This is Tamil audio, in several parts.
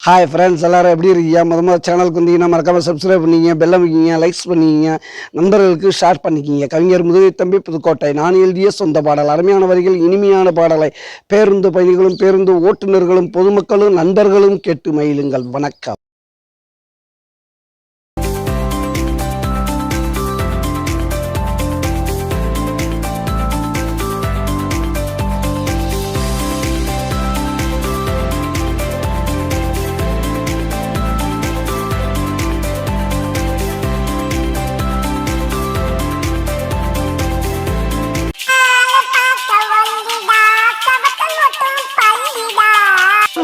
ஹாய் ஃப்ரெண்ட்ஸ், எல்லாரும் எப்படி இருக்கீங்க? முதல்ல சேனலுக்கு வந்தீங்கன்னா மறக்காமல் சப்ஸ்கிரைப் பண்ணிக்கிங்க, பெல் அமைக்கிங்க, லைக்ஸ் பண்ணிக்கிங்க, நண்பர்களுக்கு ஷேர் பண்ணிக்கிங்க. கவிஞர் முதுகை தம்பி புதுக்கோட்டை. நான் எழுதிய சொந்த பாடல். அருமையான வரிகள், இனிமையான பாடலை பேருந்து பயணிகளும் பேருந்து ஓட்டுநர்களும் பொதுமக்களும் நண்பர்களும் கேட்டு மகிழுங்கள். வணக்கம்.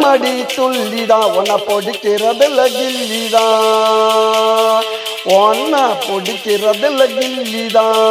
மடி துள்ளிதான் உன்னை பொடிக்கிறதுல கில்லிதான், உன்னை பொடிக்கிறதுல கில்லிதான்.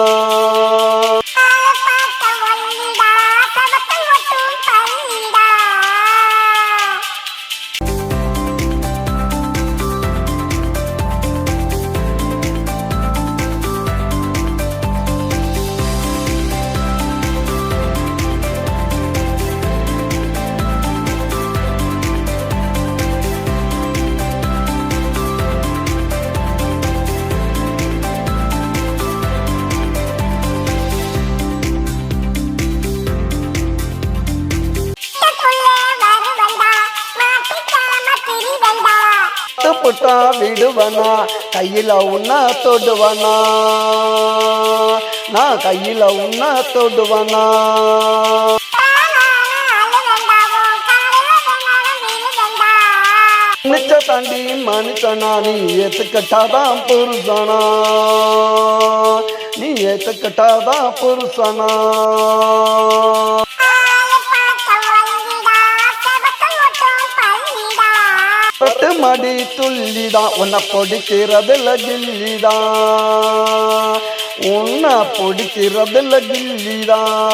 புட்டா விடுவனா கையில உன்ன தொடுவனா, நான் கையில உன்ன தொடுவனா. நிச்ச தாண்டி மனுஷனா நீ ஏத்துக்கட்டாதான் புருஷனா, நீ ஏத்துக்கட்டாதான் புருஷனா. மடி துள்ளிதான் உன்னை பொடிக்கிறதுல கில்லிதான், உன்னை பொடிக்கிறதுல கில்லிதான்.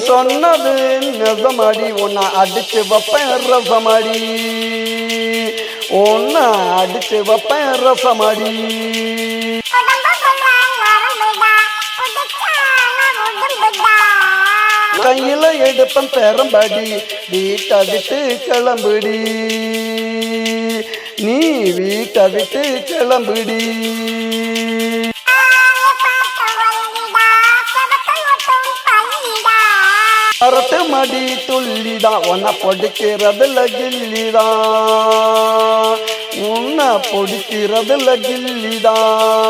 சொன்னது நெசமடி, உன்னை அடிச்சு வைப்பேன் ரசமடி, உன்னை அடிச்சு வைப்பேன் ரசமடி. கையில எடுப்பேன் பெரும்படி, வீட்டை விட்டு கிளம்புடி, நீ வீட்டை விட்டு கிளம்புடி. அரட்டு மடி துள்ளிதான் உன்னை பொடிக்கிறதுல கில்லிதான், உன்னை பொடிக்கிறதுல கில்லிதான்.